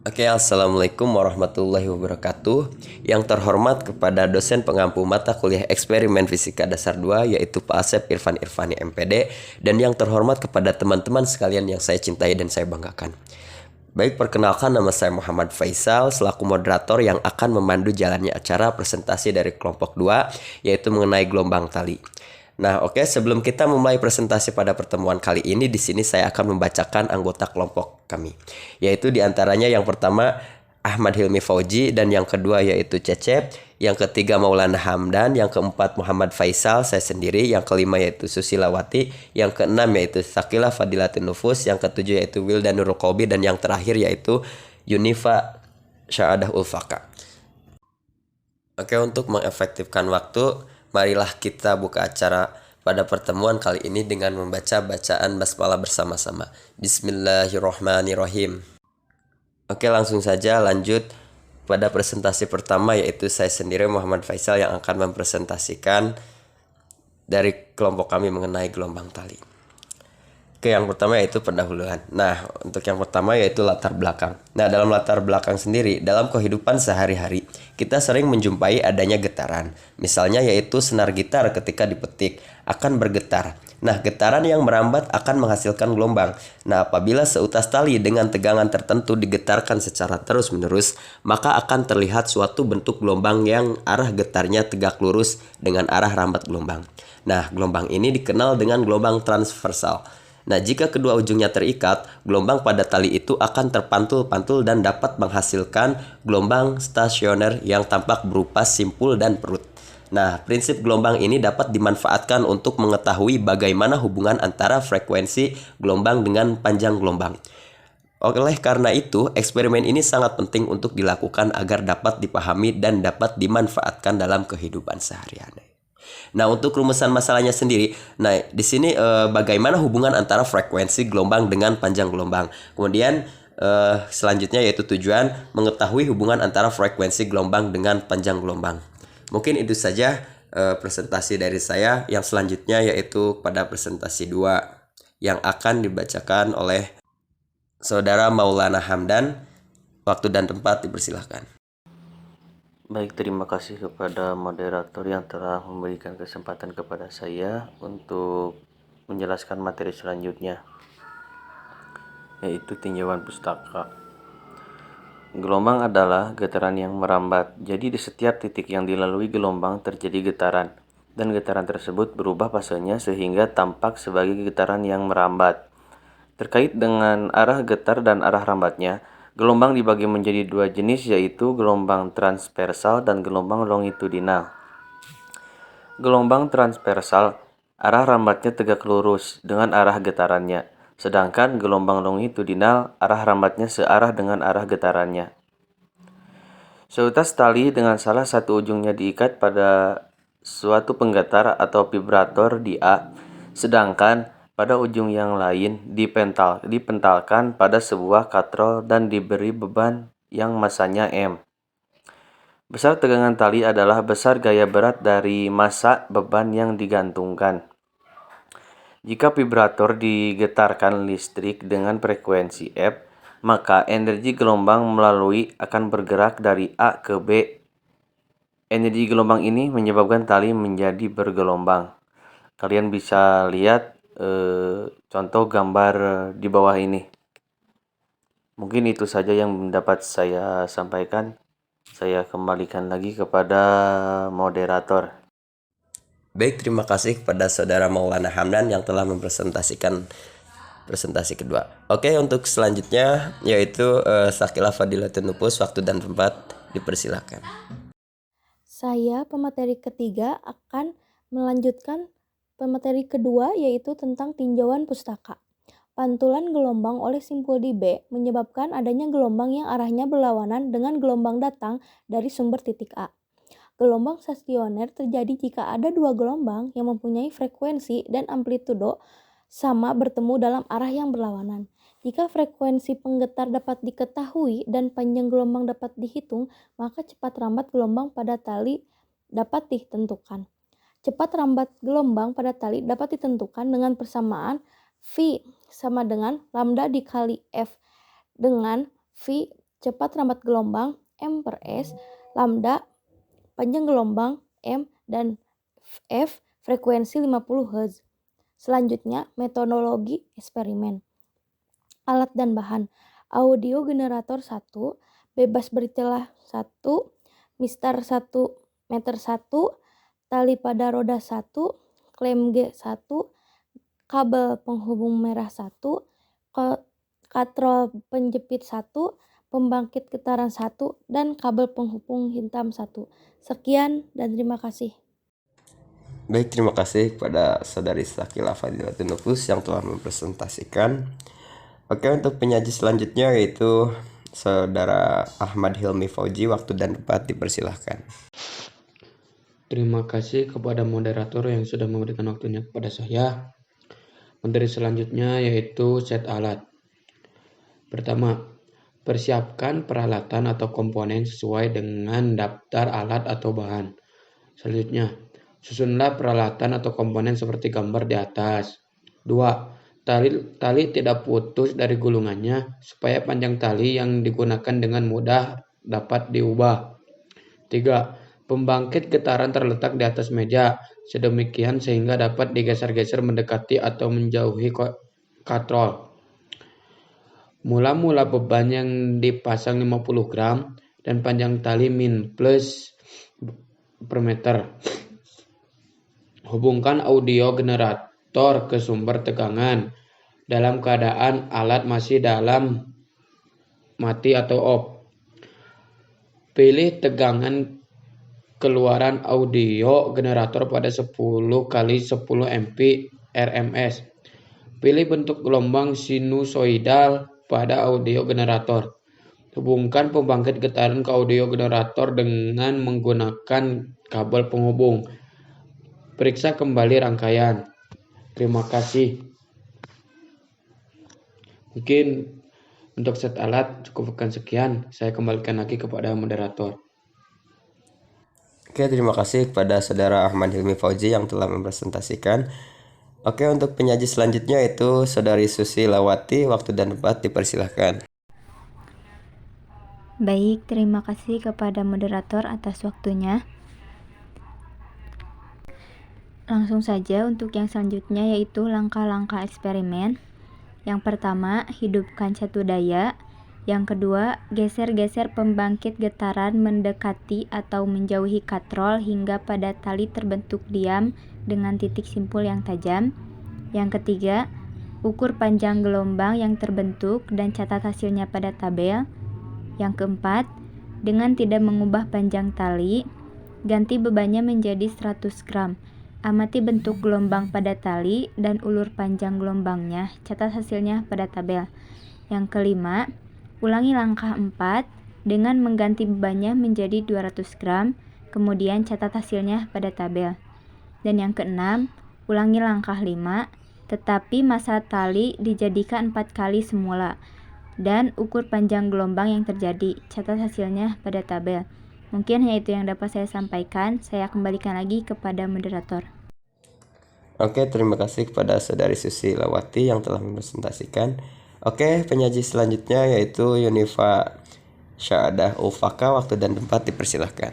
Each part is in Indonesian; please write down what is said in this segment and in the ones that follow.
Oke, Assalamualaikum warahmatullahi wabarakatuh. Yang terhormat kepada dosen pengampu mata kuliah eksperimen fisika dasar 2 yaitu Pak Asep Irfan Irfani MPD, dan yang terhormat kepada teman-teman sekalian yang saya cintai dan saya banggakan. Baik, perkenalkan, nama saya Muhammad Faisal selaku moderator yang akan memandu jalannya acara presentasi dari kelompok 2 yaitu mengenai gelombang tali. Nah, oke, sebelum kita memulai presentasi pada pertemuan kali ini, di sini saya akan membacakan anggota kelompok kami. Yaitu diantaranya yang pertama Ahmad Hilmi Fauji, dan yang kedua yaitu Cecep, yang ketiga Maulana Hamdan, yang keempat Muhammad Faisal, saya sendiri, yang kelima yaitu Susilawati, yang keenam yaitu Sakila Fadilatin Nufus, yang ketujuh yaitu Wildan Nurul Qobi, dan yang terakhir yaitu Yunifa Syaadah Ulfaka. Oke, untuk mengefektifkan waktu, marilah kita buka acara pada pertemuan kali ini dengan membaca bacaan basmalah bersama-sama. Bismillahirrohmanirrohim. Oke, langsung saja lanjut pada presentasi pertama, yaitu saya sendiri Muhammad Faisal yang akan mempresentasikan dari kelompok kami mengenai gelombang tali. Oke, yang pertama yaitu pendahuluan. Nah, untuk yang pertama yaitu latar belakang. Nah, dalam latar belakang sendiri, dalam kehidupan sehari-hari, kita sering menjumpai adanya getaran. Misalnya yaitu senar gitar ketika dipetik akan bergetar. Nah, getaran yang merambat akan menghasilkan gelombang. Nah, apabila seutas tali dengan tegangan tertentu digetarkan secara terus-menerus, maka akan terlihat suatu bentuk gelombang yang arah getarnya tegak lurus dengan arah rambat gelombang. Nah, gelombang ini dikenal dengan gelombang transversal. Nah, jika kedua ujungnya terikat, gelombang pada tali itu akan terpantul-pantul dan dapat menghasilkan gelombang stasioner yang tampak berupa simpul dan perut. Nah, prinsip gelombang ini dapat dimanfaatkan untuk mengetahui bagaimana hubungan antara frekuensi gelombang dengan panjang gelombang. Oleh karena itu, eksperimen ini sangat penting untuk dilakukan agar dapat dipahami dan dapat dimanfaatkan dalam kehidupan sehari-hari. Nah, untuk rumusan masalahnya sendiri, nah di sini bagaimana hubungan antara frekuensi gelombang dengan panjang gelombang. Kemudian selanjutnya yaitu tujuan mengetahui hubungan antara frekuensi gelombang dengan panjang gelombang. Mungkin itu saja presentasi dari saya. Yang selanjutnya yaitu pada presentasi 2 yang akan dibacakan oleh Saudara Maulana Hamdan. Waktu dan tempat dipersilahkan. Baik, terima kasih kepada moderator yang telah memberikan kesempatan kepada saya untuk menjelaskan materi selanjutnya, yaitu tinjauan pustaka. Gelombang adalah getaran yang merambat, jadi di setiap titik yang dilalui gelombang terjadi getaran, dan getaran tersebut berubah fasenya sehingga tampak sebagai getaran yang merambat. Terkait dengan arah getar dan arah rambatnya, gelombang dibagi menjadi dua jenis, yaitu gelombang transversal dan gelombang longitudinal. Gelombang transversal, arah rambatnya tegak lurus dengan arah getarannya, sedangkan gelombang longitudinal, arah rambatnya searah dengan arah getarannya. Seutas tali dengan salah satu ujungnya diikat pada suatu penggetar atau vibrator di A, sedangkan pada ujung yang lain dipentalkan pada sebuah katrol dan diberi beban yang masanya M. Besar tegangan tali adalah besar gaya berat dari massa beban yang digantungkan. Jika vibrator digetarkan listrik dengan frekuensi F, maka energi gelombang melalui akan bergerak dari A ke B. Energi gelombang ini menyebabkan tali menjadi bergelombang. Kalian bisa lihat contoh gambar di bawah ini. Mungkin itu saja yang dapat saya sampaikan. Saya kembalikan lagi kepada moderator. Baik, terima kasih kepada Saudara Maulana Hamdan yang telah mempresentasikan presentasi kedua. Oke, untuk selanjutnya yaitu Sakila Fadilatin Nufus, waktu dan tempat dipersilakan. Saya pemateri ketiga akan melanjutkan pemateri kedua yaitu tentang tinjauan pustaka. Pantulan gelombang oleh simpul di B menyebabkan adanya gelombang yang arahnya berlawanan dengan gelombang datang dari sumber titik A. Gelombang stasioner terjadi jika ada dua gelombang yang mempunyai frekuensi dan amplitudo sama bertemu dalam arah yang berlawanan. Jika frekuensi penggetar dapat diketahui dan panjang gelombang dapat dihitung, maka cepat rambat gelombang pada tali dapat ditentukan. Cepat rambat gelombang pada tali dapat ditentukan dengan persamaan V sama dengan lambda dikali F dengan V cepat rambat gelombang M/S, lambda panjang gelombang M, dan F frekuensi 50 Hz. Selanjutnya, metodologi eksperimen. Alat dan bahan. Audio generator 1, bebas bercelah 1, mistar 1 meter 1, tali pada roda 1, klem G1, kabel penghubung merah 1, katrol penjepit 1, pembangkit getaran 1, dan kabel penghubung hitam 1. Sekian dan terima kasih. Baik, terima kasih kepada Saudari Sakila Fadilatun Nufus yang telah mempresentasikan. Oke, untuk penyaji selanjutnya yaitu Saudara Ahmad Hilmi Fauji. Waktu dan tempat dipersilahkan. Terima kasih kepada moderator yang sudah memberikan waktunya kepada saya. Materi selanjutnya yaitu set alat. Pertama, persiapkan peralatan atau komponen sesuai dengan daftar alat atau bahan. Selanjutnya, susunlah peralatan atau komponen seperti gambar di atas. 2. Tali tidak putus dari gulungannya supaya panjang tali yang digunakan dengan mudah dapat diubah. 3. Pembangkit getaran terletak di atas meja, sedemikian sehingga dapat digeser-geser mendekati atau menjauhi katrol. Mula-mula beban yang dipasang 50 gram dan panjang tali min plus per meter. Hubungkan audio generator ke sumber tegangan dalam keadaan alat masih dalam mati atau off. Pilih tegangan keluaran audio generator pada 10 kali 10 MP RMS. Pilih bentuk gelombang sinusoidal pada audio generator. Hubungkan pembangkit getaran ke audio generator dengan menggunakan kabel penghubung. Periksa kembali rangkaian. Terima kasih. Mungkin untuk set alat cukupkan sekian. Saya kembalikan lagi kepada moderator. Oke, terima kasih kepada Saudara Ahmad Hilmi Fauji yang telah mempresentasikan. Oke, untuk penyaji selanjutnya itu Saudari Susi Lawati. Waktu dan tempat dipersilahkan. Baik, terima kasih kepada moderator atas waktunya. Langsung saja untuk yang selanjutnya yaitu langkah-langkah eksperimen. Yang pertama, hidupkan satu daya. Yang kedua, geser-geser pembangkit getaran mendekati atau menjauhi katrol hingga pada tali terbentuk diam dengan titik simpul yang tajam. Yang ketiga, ukur panjang gelombang yang terbentuk dan catat hasilnya pada tabel. Yang keempat, dengan tidak mengubah panjang tali, ganti bebannya menjadi 100 gram. Amati bentuk gelombang pada tali dan ulur panjang gelombangnya, catat hasilnya pada tabel. Yang kelima, ulangi langkah 4 dengan mengganti bebannya menjadi 200 gram, kemudian catat hasilnya pada tabel. Dan yang keenam, ulangi langkah 5, tetapi massa tali dijadikan 4 kali semula, dan ukur panjang gelombang yang terjadi, catat hasilnya pada tabel. Mungkin hanya itu yang dapat saya sampaikan. Saya kembalikan lagi kepada moderator. Oke, terima kasih kepada Saudari Susi Lawati yang telah mempresentasikan. Oke, penyaji selanjutnya yaitu Yunifa Syahadah Ufaka. Waktu dan tempat dipersilahkan.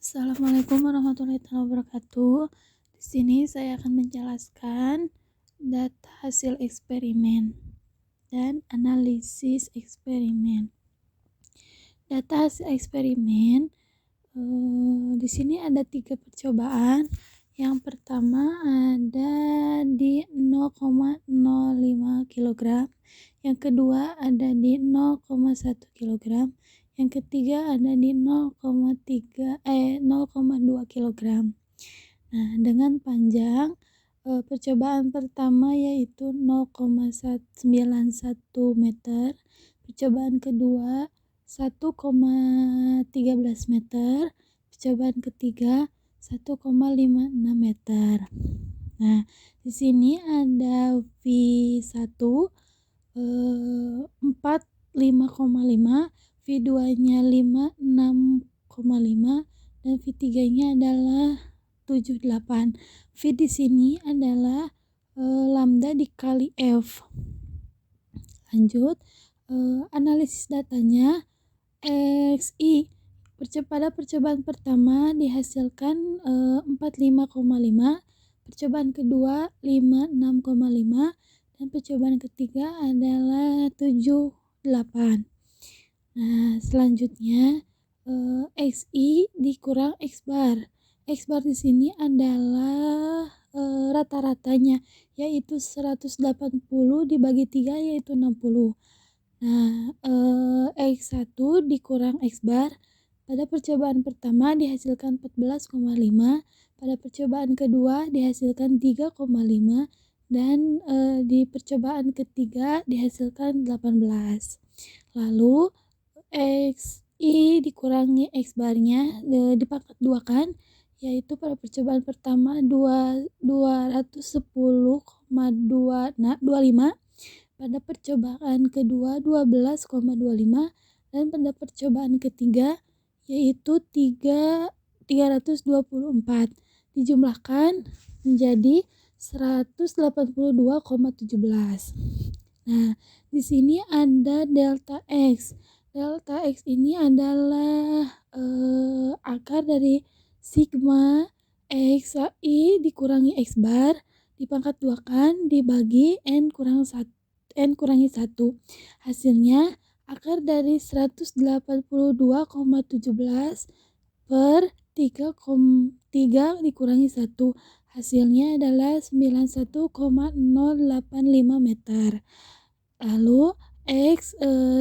Assalamualaikum warahmatullahi wabarakatuh. Di sini saya akan menjelaskan data hasil eksperimen dan analisis eksperimen. Data hasil eksperimen di sini ada 3 percobaan. Yang pertama ada di 0,05 kg, yang kedua ada di 0,1 kg, yang ketiga ada di 0,2 kg. Nah, dengan panjang percobaan pertama yaitu 0,91 meter, percobaan kedua 1,13 meter, percobaan ketiga 1,56 meter. Nah, di sini ada V1 45,5, V2-nya 56,5 dan V3-nya adalah 78. V di sini adalah lambda dikali F. Lanjut, analisis datanya. XI pada percobaan pertama dihasilkan 45,5, percobaan kedua 56,5, dan percobaan ketiga adalah 78. Nah, selanjutnya XI dikurang X bar. X bar di sini adalah rata-ratanya, yaitu 180 dibagi 3 yaitu 60. Nah, X1 dikurang X bar. Pada percobaan pertama dihasilkan 14,5, pada percobaan kedua dihasilkan 3,5, dan di percobaan ketiga dihasilkan 18. Lalu XI dikurangi X barnya dipangkat 2 kan, yaitu pada percobaan pertama 210,25, pada percobaan kedua 12,25, dan pada percobaan ketiga yaitu 324. Dijumlahkan menjadi 182,17. Nah, di sini ada delta X. Delta X ini adalah akar dari sigma XI dikurangi X bar dipangkat 2 kan dibagi N kurangi 1. Hasilnya akar dari 182,17 per 3 dikurangi 1. Hasilnya adalah 91,085 meter. Lalu X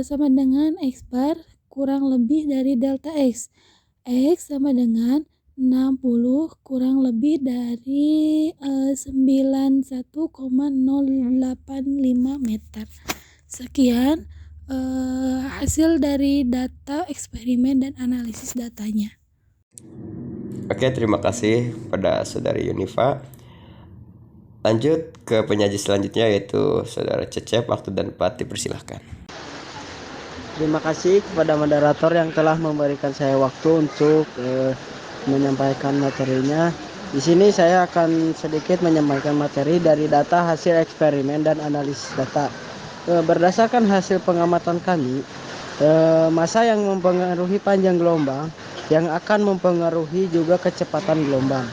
sama dengan X bar kurang lebih dari delta X. X sama dengan 60 kurang lebih dari 91,085 meter. Sekian hasil dari data eksperimen dan analisis datanya. Oke, terima kasih pada Saudari Yunifa. Lanjut ke penyaji selanjutnya yaitu Saudara Cecep. Waktu dan tempat dipersilahkan. Terima kasih kepada moderator yang telah memberikan saya waktu untuk menyampaikan materinya. Di sini saya akan sedikit menyampaikan materi dari data hasil eksperimen dan analisis data. Berdasarkan hasil pengamatan kami, massa yang mempengaruhi panjang gelombang yang akan mempengaruhi juga kecepatan gelombang.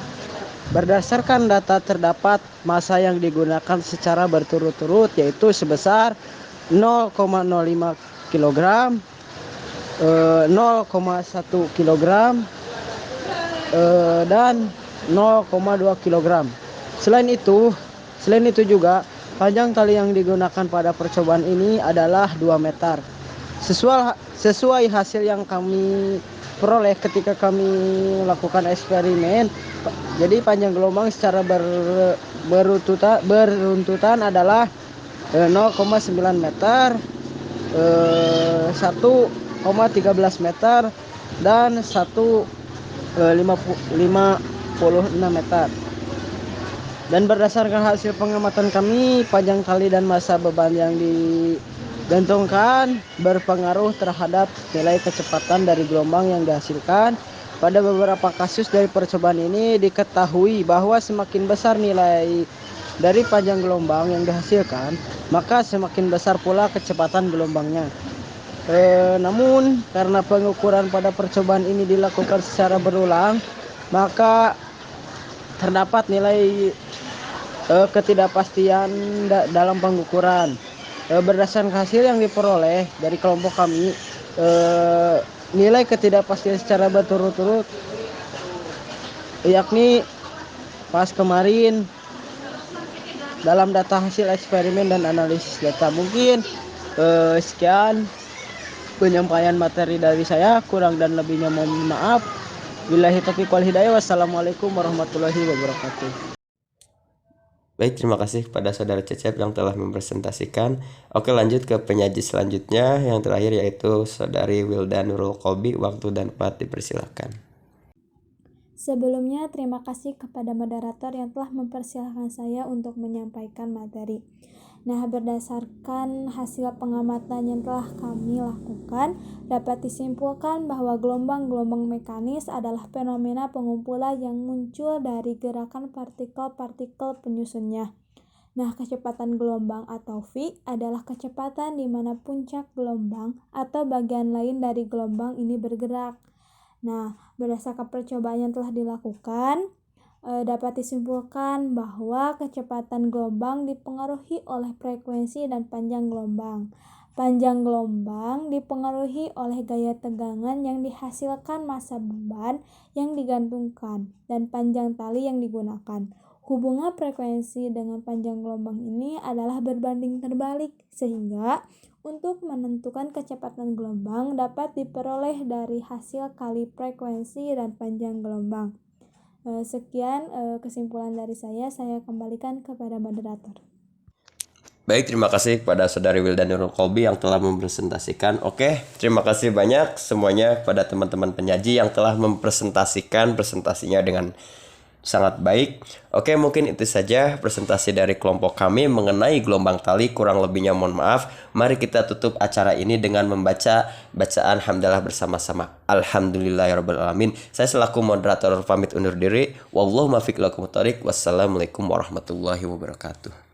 Berdasarkan data terdapat massa yang digunakan secara berturut-turut yaitu sebesar 0,05 kg, 0,1 kg, dan 0,2 kg. Selain itu juga panjang tali yang digunakan pada percobaan ini adalah 2 meter. Sesuai hasil yang kami peroleh ketika kami melakukan eksperimen, jadi panjang gelombang secara beruntutan adalah 0,9 meter, 1,13 meter, dan 1,56 meter. Dan berdasarkan hasil pengamatan kami, panjang tali dan massa beban yang digantungkan berpengaruh terhadap nilai kecepatan dari gelombang yang dihasilkan. Pada beberapa kasus dari percobaan ini diketahui bahwa semakin besar nilai dari panjang gelombang yang dihasilkan, maka semakin besar pula kecepatan gelombangnya. Namun karena pengukuran pada percobaan ini dilakukan secara berulang, maka terdapat nilai ketidakpastian dalam pengukuran. Berdasarkan hasil yang diperoleh dari kelompok kami, nilai ketidakpastian secara berturut-turut, yakni pas kemarin dalam data hasil eksperimen dan analisis data. Mungkin sekian penyampaian materi dari saya, kurang dan lebihnya mohon maaf. Billahi taufiq wal hidayah. Wassalamualaikum warahmatullahi wabarakatuh. Baik, terima kasih kepada Saudara Cecep yang telah mempresentasikan. Oke, lanjut ke penyaji selanjutnya yang terakhir yaitu Saudari Wilda Nurul Kolbi. Waktu dan tempat dipersilahkan. Sebelumnya, terima kasih kepada moderator yang telah mempersilahkan saya untuk menyampaikan materi. Nah, berdasarkan hasil pengamatan yang telah kami lakukan, dapat disimpulkan bahwa gelombang-gelombang mekanis adalah fenomena pengumpulan yang muncul dari gerakan partikel-partikel penyusunnya. Nah, kecepatan gelombang atau V adalah kecepatan di mana puncak gelombang atau bagian lain dari gelombang ini bergerak. Nah, berdasarkan percobaan yang telah dilakukan, dapat disimpulkan bahwa kecepatan gelombang dipengaruhi oleh frekuensi dan panjang gelombang. Panjang gelombang dipengaruhi oleh gaya tegangan yang dihasilkan massa beban yang digantungkan dan panjang tali yang digunakan. Hubungan frekuensi dengan panjang gelombang ini adalah berbanding terbalik, sehingga untuk menentukan kecepatan gelombang dapat diperoleh dari hasil kali frekuensi dan panjang gelombang. Sekian kesimpulan dari saya kembalikan kepada moderator. Baik, terima kasih kepada Saudari Wilda Nurul Kolbi yang telah mempresentasikan. Oke, terima kasih banyak semuanya kepada teman-teman penyaji yang telah mempresentasikan presentasinya dengan sangat baik. Oke, mungkin itu saja presentasi dari kelompok kami mengenai gelombang tali. Kurang lebihnya mohon maaf. Mari kita tutup acara ini dengan membaca bacaan hamdalah bersama-sama. Alhamdulillahirrabbilalamin. Saya selaku moderator pamit undur diri. Wallahu muwaffiq ila aqwamit thoriq. Wassalamualaikum warahmatullahi wabarakatuh.